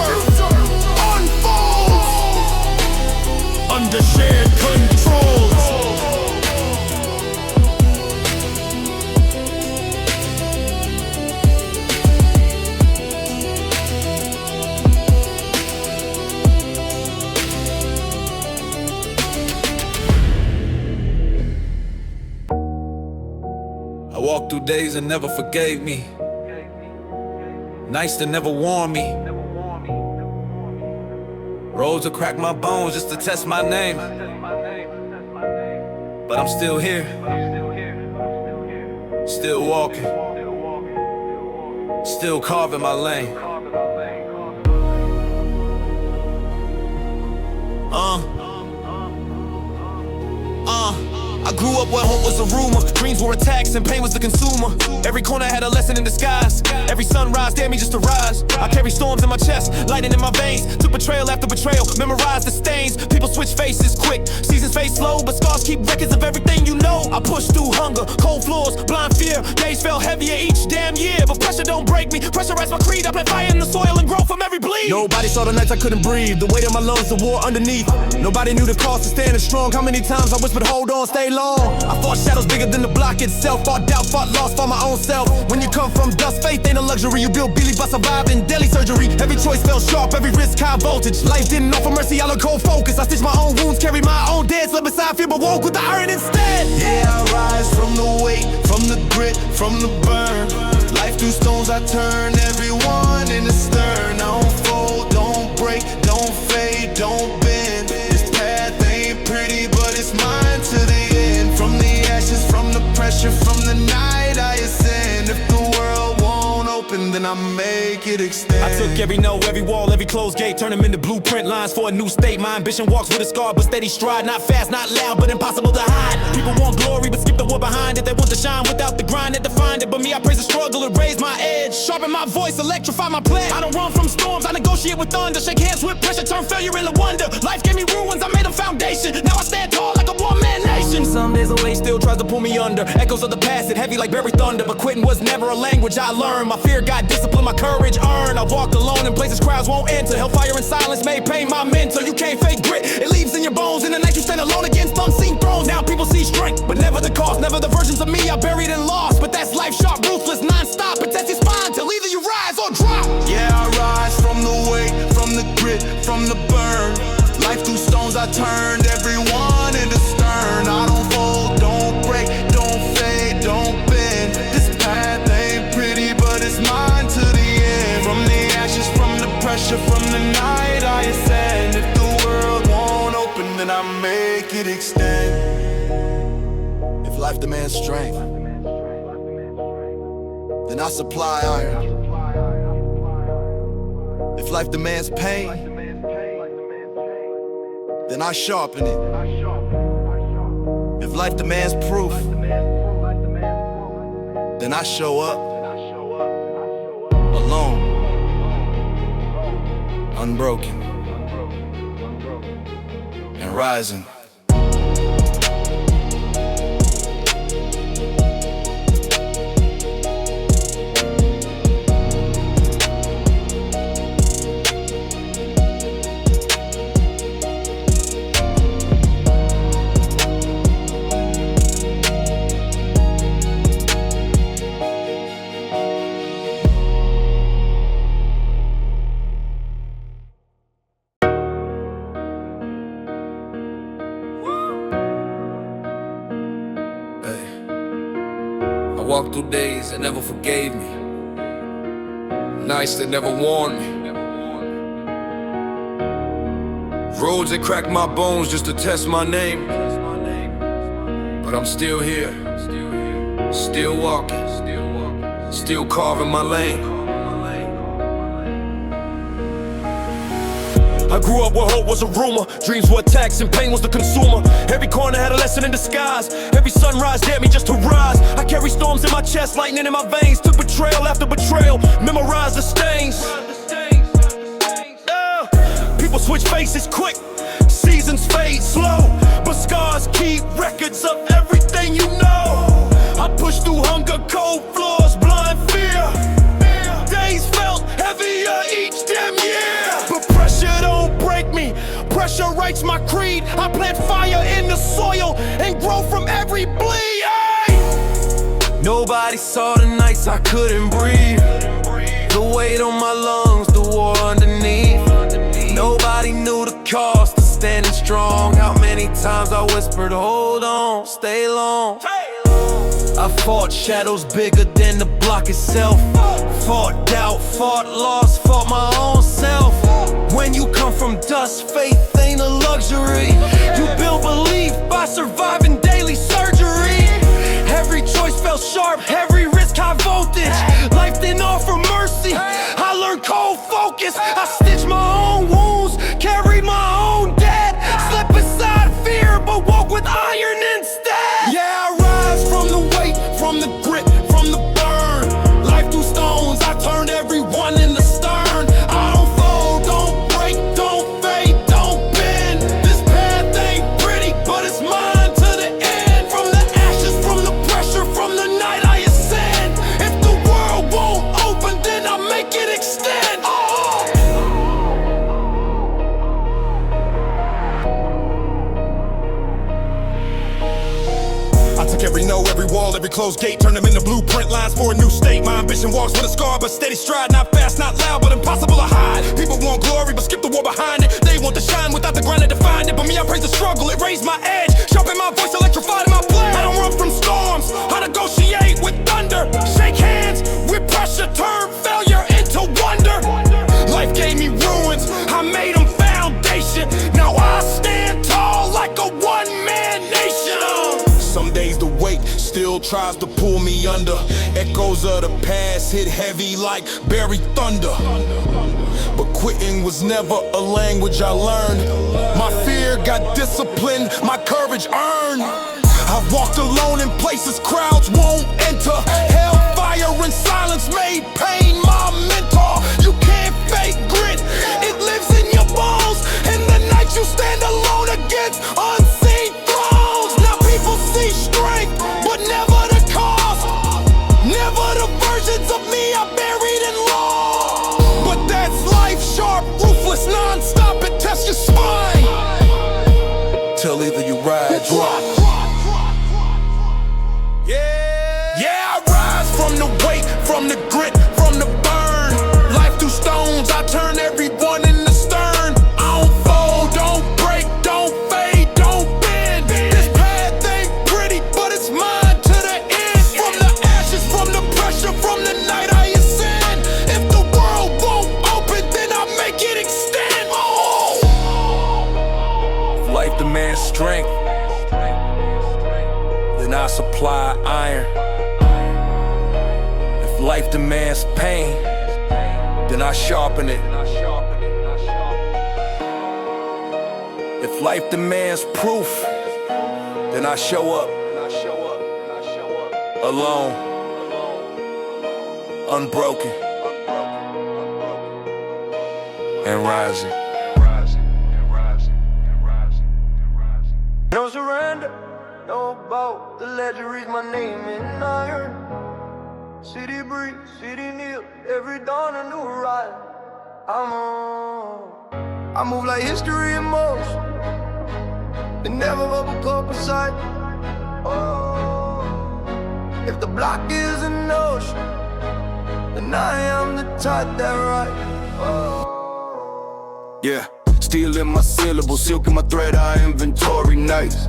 under shared controls. I walked through days that never forgave me, nights that never warmed me, roads that cracked my bones just to test my name. But I'm still here, still walking, still carving my lane. I grew up where hope was a rumor, dreams were attacks and pain was the consumer. Every corner had a lesson in disguise, every sunrise dared me just to rise. I carry storms in my chest, lightning in my veins, took betrayal after betrayal, memorized the stains. People switch faces quick, seasons fade slow, but scars keep records of everything you know. I pushed through hunger, cold floors, blind fear, days felt heavier each damn year. But pressure don't break me, pressurized my creed. I plant fire in the soil and grow from every bleed. Nobody saw the nights I couldn't breathe, the weight of my lungs, the war underneath. Nobody knew the cost of standing strong. How many times I whispered hold on, stay long. I fought shadows bigger than the block itself, fought doubt, fought loss, fought my own self. When you come from dust, faith ain't a luxury. You build Billy by surviving daily surgery. Every choice felt sharp, every risk high voltage. Life didn't offer mercy, I look cold focus. I stitched my own wounds, carry my own dead. Slept beside fear, but woke with the iron instead. Yeah, I rise from the weight, from the grit, from the burn. Life through stones I turn, everyone in the stern. I don't fold, don't break, don't fade, don't bend. This path ain't pretty, but it's mine to the end. From the ashes, from the pressure, from the night I ascend. If the world won't open, then I make it extend. I took every no, every wall, every closed gate, turn them into blueprint lines for a new state. My ambition walks with a scar, but steady stride. Not fast, not loud, but impossible to hide. People want glory, but skip the war behind it. They want to shine without the grind that defined it. But me, I praise the struggle, it raised my edge. Sharpen my voice, electrify my pledge. I don't run from storms, I negotiate with thunder. Shake hands with pressure, turn failure into wonder. Life gave me ruins, I made a foundation. Now I stand tall like a one-man nation. Some days away still tries to pull me under. Echoes of the past, it heavy like buried thunder. But quitting was never a language I learned. My fear got discipline, my courage earned. I walked alone in places crowds won't enter. Hellfire and silence made pain my mentor. You can't fake grit, it leaves in your bones. In the night you stand alone against unseen thrones. Now people see strength, but never the cost. Never the versions of me I buried and lost. But that's life sharp, ruthless, non-stop. It tests your spine till either you rise or drop. Yeah, I rise from the weight, from the grit, from the burn. Life through stones I turned, everyone in the stern. I don't fold, don't break, don't fade, don't bend. This path ain't pretty, but it's mine to the end. From the ashes, from the pressure, from the night I ascend. If the world won't open, then I make it extend. If life demands strength, then I supply iron. If life demands pain, then I sharpen it. If life demands proof, then I show up alone, unbroken, and rising. I walked through days that never forgave me, nights that never warmed me, roads that cracked my bones just to test my name. But I'm still here, still walking, still carving my lane. I grew up where hope was a rumor, dreams were attacks and pain was the consumer. Every corner had a lesson in disguise, every sunrise dared me just to rise. I carry storms in my chest, lightning in my veins, took betrayal after betrayal, memorized the stains. People switch faces quick, seasons fade slow, but scars keep records of everything you know. I pushed through hunger, cold floors, blind fear. Days felt heavier each damn year. But pressure don't break me, pressure strikes my creed. I plant fire in the soil and grow from every bleed. Ay! Nobody saw the nights I couldn't breathe. The weight on my lungs, the war underneath. Nobody knew the cost of standing strong. How many times I whispered, hold on, stay long. I fought shadows bigger than the block itself. Fought doubt, fought loss, fought my own self. When you come from dust, faith ain't a luxury. You build belief by surviving daily surgery. Every choice felt sharp, every risk high voltage. Life didn't offer mercy, I learned cold focus. I stitched my own wounds, carried my own debt. Slept beside fear, but woke with iron instead. Yeah, I rise from the weight, from the grit, from the burn. Life through stones, I turned everyone in the stern. I don't fold, don't break, don't fade, don't bend. This path ain't pretty, but it's mine to the end. From the ashes, from the pressure, from the night I ascend. If the world won't open, then I make it extend. I took every no, every wall, every closed gate, turned them into blueprint lines for a new state. My ambition walks with a scar, but steady stride, not fast, not loud, but impossible to hide. People want glory, but skip the war behind it. They want to shine without the grind that defined it. But me, I praise the struggle, it raised my edge, sharpened my voice, electrified my plan. I don't run from storms, I negotiate with thunder. Shake hands with pressure, turn failure into wonder. Life gave me ruins, I made them foundation. Now I stand tall like a one-man nation. Some days the weight still tries to pull me under. Echoes of the past hit heavy like buried thunder. But quitting was never a language I learned. My fear got disciplined, my courage earned. I've walked alone in places crowds won't enter. Hellfire and silence made pain my mentor. You can't fake grit, it lives in your bones. And the night you stand alone against unseen thrones. Now people see strength, but never the cost. Never the versions of me I buried and lost. But that's life, sharp, ruthless, non-stop, it tests your spine. Till either you ride, drop. Yeah, I rise from the weight, from the grit, from the burn. Life through stones, I turn everyone in the stern. I don't fold, don't break, don't fade, don't bend. This path ain't pretty, but it's mine to the end. From the ashes, from the pressure, from the night I ascend. If the world won't open, then I make it extend. If life demands strength, then I supply iron. If life demands pain, then I sharpen it. If life demands proof, then I show up. Alone, unbroken, and rising. No surrender, no boat. The ledger reads my name in iron. City breeze, city kneel. Every dawn a new ride. I'm on. I move like history in motion. They never bubble cup aside. Oh, if the block is an ocean, then I am the tide that ride. Oh. Yeah, steel in my syllables, silk in my thread, I inventory nights.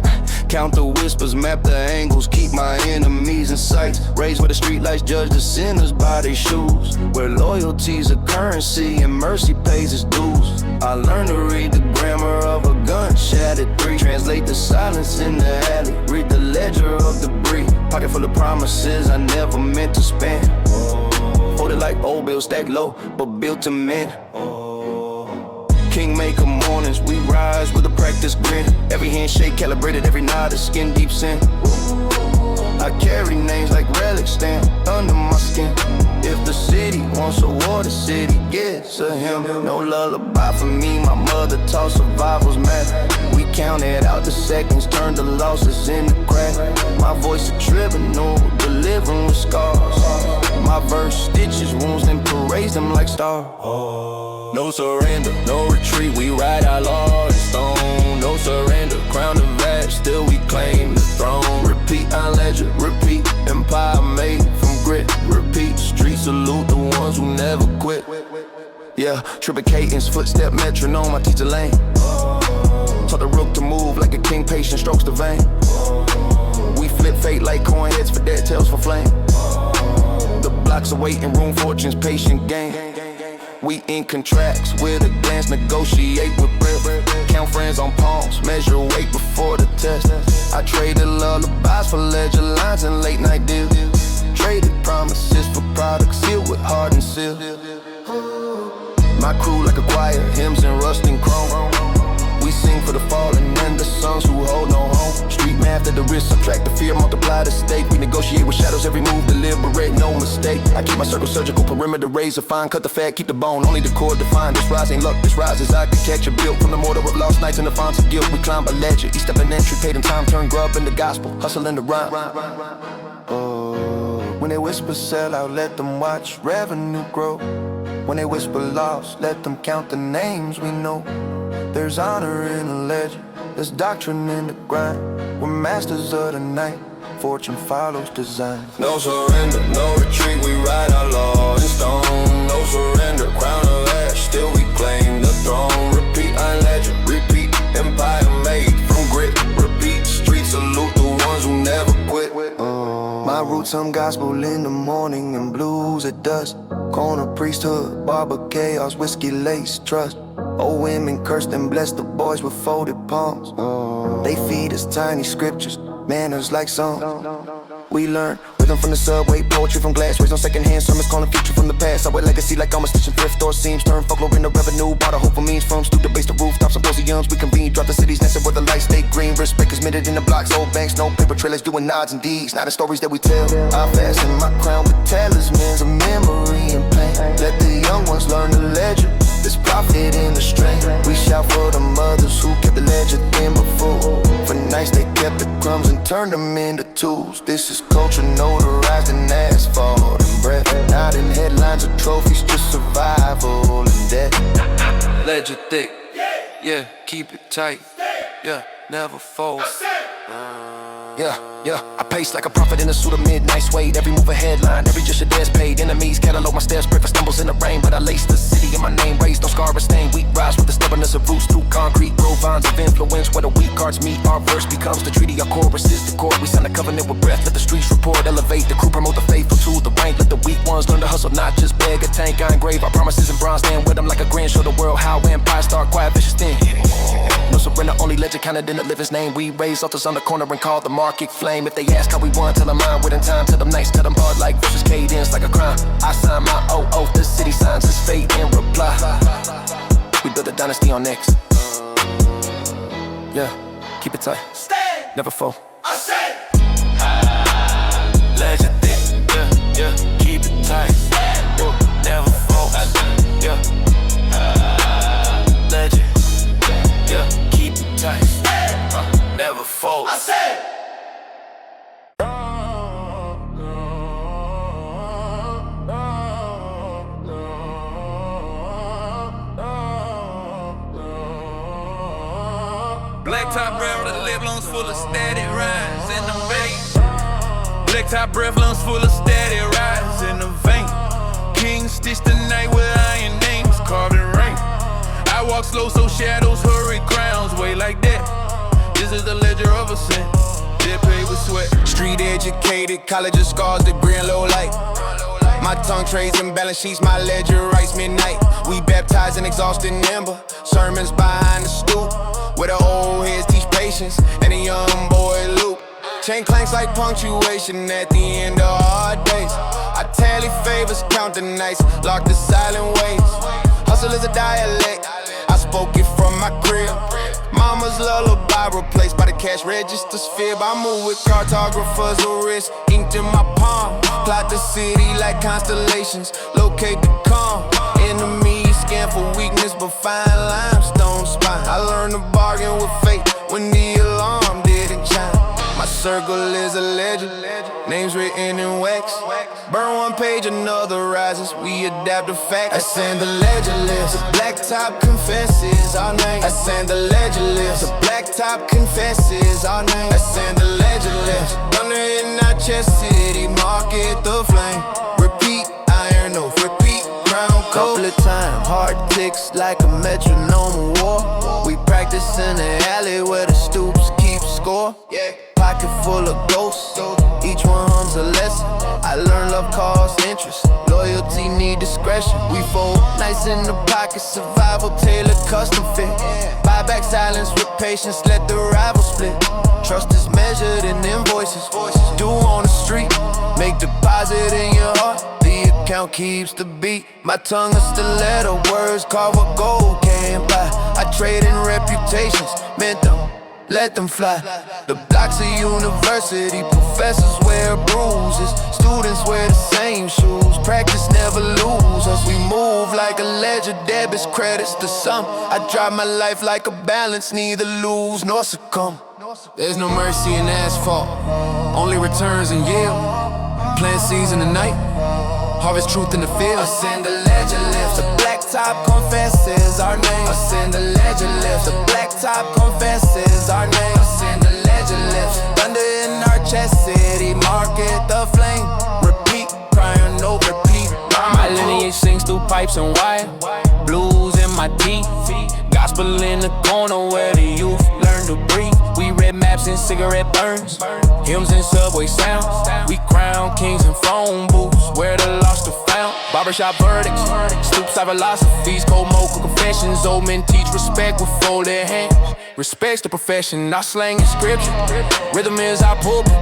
Count the whispers, map the angles, keep my enemies in sight. Raised where the streetlights judge the sinners by their shoes. Where loyalty's a currency and mercy pays its dues. I learned to read the grammar of a gun, shattered three. Translate the silence in the alley, read the ledger of debris. Pocket full of promises I never meant to spend. Folded like old bills, stacked low, but built to mend. Kingmaker mornings, we rise with a practice grin. Every handshake calibrated, every nod is skin deep sin. I carry names like relics stamped under my skin. If the city wants a war, the city gets a hymn. No lullaby for me, my mother taught survival's math. We counted out the seconds, turned the losses into crack. My voice a tribunal, delivering with scars. My verse stitches wounds, then parades them like stars. No surrender, no retreat, we ride our laws in stone. No surrender, crown of ash, still we claim the throne. Repeat our legend, repeat, empire made from grit. Repeat, street salute the ones who never quit. Yeah, triple cadence, footstep metronome, I teach the lane. Taught the rook to move like a king, patient strokes the vein. We flip fate like coin heads for dead, tails for flame. The blocks are waiting room, fortunes, patient game. We in contracts with a glance, negotiate with bread. Count friends on palms, measure weight before the test. I traded lullabies for ledger lines and late night deals. Traded promises for products sealed with heart and seal. My crew like a choir, hymns and rusting chrome. We sing for the fallen and the sons who hold no home. Street math at the risk, subtract the fear, multiply the stake. We negotiate with shadows every move, deliberate, no mistake. I keep my circle surgical, perimeter razor fine, cut the fat, keep the bone, only the core defined. This rise ain't luck, this rise is architecture, built from the mortar of lost nights and the fonts of guilt. We climb a ledger, each step an entry, paid in time, turn grub into gospel, hustle in the rhyme. Oh, when they whisper sell out, let them watch revenue grow. When they whisper lost, let them count the names we know. There's honor in a legend, there's doctrine in the grind. We're masters of the night, fortune follows design. No surrender, no retreat, we ride our laws in stone. No surrender, crown of ash, still we claim the throne. Repeat our legend, repeat, empire made from grit. Repeat, street salute the ones who never quit. My roots, some gospel in the morning and blues at dusk. Corner priesthood, barber chaos, whiskey lace trust. Old women cursed and blessed the boys with folded palms. They feed us tiny scriptures, manners like songs. We learn rhythm from the subway, poetry from glass, raised on secondhand sermons, calling future from the past. I wear legacy like I'm a stitching thrift store seams, turn folklore into revenue. Bought a hope for means from studio base to rooftop symposiums. We convene, drop the city's nested where the lights stay green. Respect is minted in the blocks, old banks, no paper trailers, doing nods and deeds, not the stories that we tell. I fasten my crown with talismans of memory and pain. Let the young ones learn the ledger. There's profit in the strain. We shout for the mothers who kept the ledger thin before. For nights they kept the crumbs and turned them into tools. This is culture notarized in asphalt and breath. Not in headlines or trophies, just survival and death. Ledger thick, yeah, keep it tight, yeah, never fold. Yeah, I pace like a prophet in a suit of midnight suede. Every move a headline, every just a day's paid. Enemies catalog my steps, pray for stumbles in the rain. But I lace the city in my name, raised no scar or stain. Wheat rise with the stubbornness of roots through concrete. Grow vines of influence where the weak cards meet. Our verse becomes the treaty, our chorus is the court. We sign a covenant with breath, let the streets report. Elevate the crew, promote the faithful to the rank. Let the weak ones learn to hustle, not just beg a tank. I engrave our promises in bronze, stand with them like a grand. Show the world how empires start, quiet, vicious thing. No surrender, only legend counted in the living's name. We raise altars on the corner and call the market flame. If they ask how we won, tell them mine within time. Tell them nice, tell them hard like vicious cadence like a crime. I sign my oath, the city signs its fate in reply. We build a dynasty on X. Yeah, keep it tight, stay, never fall. I say legend thick, yeah, keep it tight, never fall. Yeah, legend, yeah, keep it tight, never fall. I say black top breath, the lip lungs full of static rise in the vein. Black top breath, lungs full of static rise in the vein. King stitched the night with iron names carved in rain. I walk slow so shadows hurry, crowns way like that. This is the ledger of a sin, dead paid with sweat. Street educated, college of scars, degree in low light. My tongue trades and balance sheets, my ledger writes midnight. We baptize and exhaust in ember, sermons behind the stoop, where the old heads teach patience and the young boy loop. Chain clanks like punctuation at the end of hard days. I tally favors, count the nights, lock the silent ways. Hustle is a dialect, I spoke it from my crib. Mama's lullaby replaced by the cash register's fib. I move with cartographers who wrist inked in my palm. Plot the city like constellations, locate the calm. Enemies scan for weakness but find limestone spine. I learned to bargain with fate when the alarm didn't chime. My circle is a legend. Names written in wax. Burn one page, another rises. We adapt the facts. Ascend the legend list. The black top confesses our name. Ascend the legend list. The black top confesses our name. Ascend the legend list. Thunder in our chest city, market the flame. Repeat, iron oath, repeat, crown cold. Couple of times, heart ticks like a metronome war. We practice in the alley where the stoops keep score. Pocket full of ghosts, each one hums a lesson. I learned love costs interest, loyalty need discretion. We fold nice in the pocket, survival tailored custom fit. Buy back silence with patience, let the rival split. Trust is measured in invoices, due on the street. Make deposit in your heart, the account keeps the beat. My tongue is stiletto, words carve what gold can't buy. I trade in reputations, meant them. Let them fly. The blocks of university, professors wear bruises. Students wear the same shoes, practice never lose us. We move like a ledger, debits, credits to some. I drive my life like a balance, neither lose nor succumb. There's no mercy in asphalt, only returns in yield. Plant seeds in the night, harvest truth in the field. Ascend the legend lifts, the black top confesses our name. Ascend the legend lifts, the black top confesses our name. Ascend the legend lifts, thunder in our chest city, market the flame. Repeat, crying no repeat. My lineage sings through pipes and wire, blues in my teeth. Gospel in the corner where the youth learn to breathe. We read maps and cigarette burns, hymns and subway sounds. We crown kings and phone booths where the lost are found. Barbershop verdicts, stoops our philosophies, cold mocha confessions. Old men teach respect with folded hands. Respect's the profession, our slang is scripture. Rhythm is our pulpit.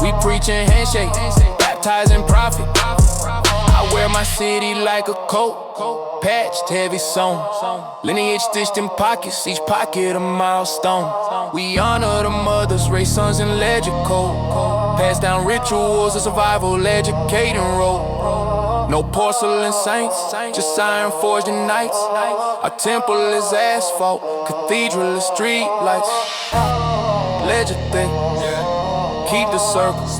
We preach in handshake, baptize in prophet. I wear my city like a coat, patched, heavy sewn. Lineage stitched in pockets, each pocket a milestone. We honor the mothers, raise sons in ledger code. Pass down rituals of survival, educating role. No porcelain saints, just iron forged in nights. Our temple is asphalt, cathedral is street lights. Ledger thick, keep the circles,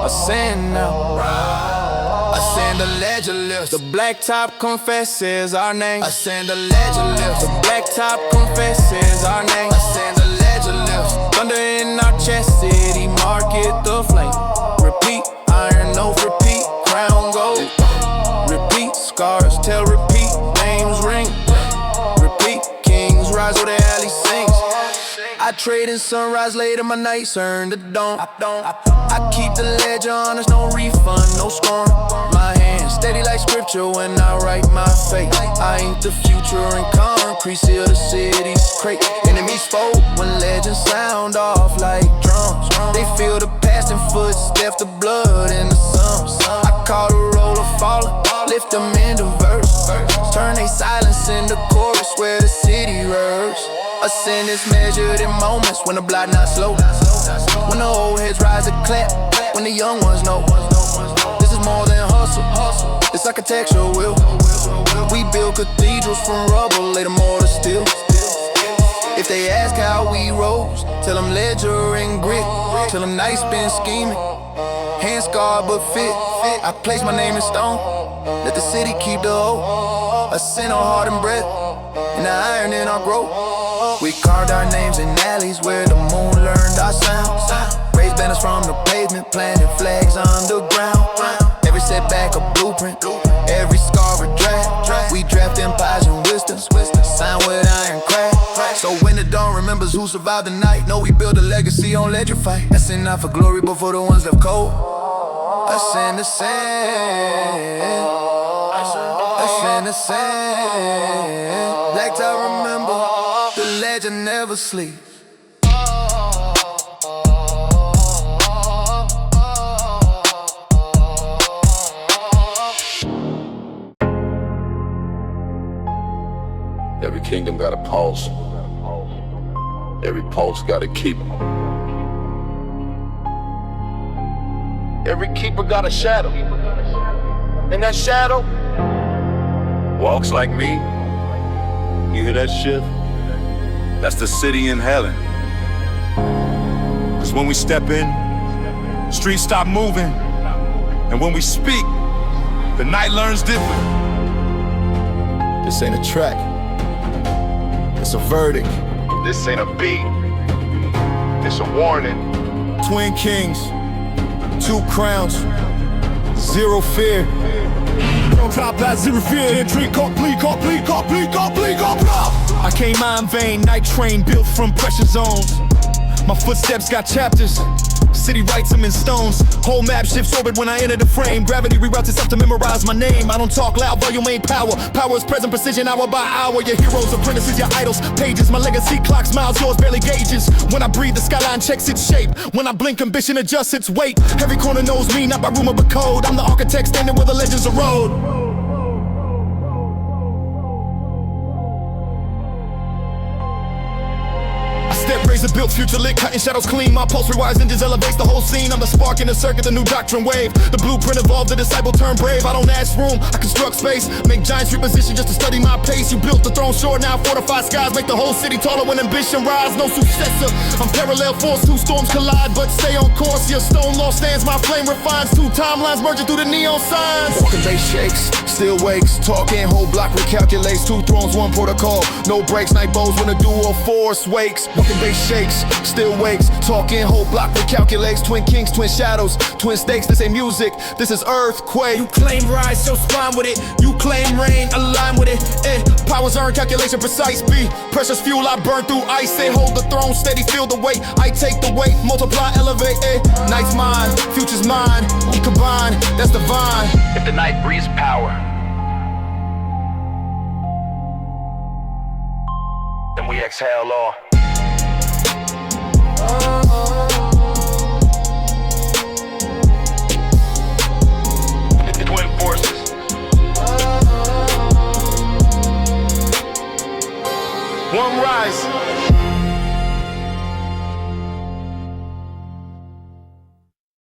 ascend now. Ascend the ledger lifts, the black top confesses our name. Ascend the ledger lifts, the black top confesses our name. Ascend the ledger lifts, thunder in our chest city, market the flame. Repeat, iron oath, repeat, crown gold. Repeat, scars tell repeat, names ring. Repeat, kings rise where the alley sings. I trade in sunrise, later my nights earn the dawn. I keep the ledger honest, no refund, no scorn. My hands steady like scripture when I write my fate. I ain't the future in concrete, seal the city's crate. Enemies fold when legends sound off like drums. They feel the past and footsteps, the blood in the sun. I call the roll of falling, lift them into verse. Turn they silence into chorus where the city rehearse. Ascend is measured in moments when the block not slow. When the old heads rise and clap, when the young ones know. This is more than hustle, it's architectural will. We build cathedrals from rubble, lay the mortar still. If they ask how we rose, tell them ledger and grit. Tell them nights been scheming, hand scarred but fit. I place my name in stone, let the city keep the hope. Ascend on heart and breath, and the iron in our growth. We carved our names in alleys where the moon learned our sound. Raised banners from the pavement, planted flags underground. Every setback a blueprint, every scar a draft. We draft empires and wisdom, sign with iron craft. So when the dawn remembers who survived the night, know we build a legacy on ledger fight. Ascend not for glory, but for the ones left cold. Ascend, ascend, ascend, ascend. Black top remember, the legend never sleeps. Every kingdom got a pulse. Every pulse got a keeper. Every keeper got a shadow. And that shadow walks like me. You hear that shit? That's the city in heaven. The Cause when we step in, streets stop moving. And when we speak, the night learns different. This ain't a track, it's a verdict. This ain't a beat, it's a warning. Twin kings, 2 crowns, 0 fear. Don't drop that 0 fear. Drink, complete. I came out in vain, night train built from pressure zones. My footsteps got chapters, city writes them in stones. Whole map shifts orbit when I enter the frame. Gravity reroutes itself to memorize my name. I don't talk loud, volume ain't power. Power is present, precision hour by hour. Your heroes, apprentices, your idols, pages. My legacy clocks miles, yours barely gauges. When I breathe, the skyline checks its shape. When I blink, ambition adjusts its weight. Every corner knows me, not by rumor but code. I'm the architect standing where the legends are road. Step razor built, future lit, cutting shadows clean. My pulse rewires engines, elevates the whole scene. I'm the spark in the circuit, the new doctrine wave. The blueprint evolved, the disciple turned brave. I don't ask room, I construct space. Make giants reposition just to study my pace. You built the throne short, now fortify skies. Make the whole city taller when ambition rise. No successor, I'm parallel force, 2 storms collide. But stay on course, your stone law stands, my flame refines. 2 timelines merging through the neon signs. Walking base shakes, still wakes. Talking whole block recalculates. 2 thrones, 1 protocol. No breaks, night bows when a duo force wakes. Walking base shakes, still wakes. Talking whole block recalculates. Twin kings, twin shadows, twin stakes. This ain't music, this is earthquake. You claim rise, so spine with it. You claim rain, align with it. Powers earned, calculation precise. B, precious fuel I burn through ice. They hold the throne steady, feel the weight. I take the weight, multiply, elevate. Night's mine, future's mine. We combine, that's divine. If the night breathes power, then we exhale law.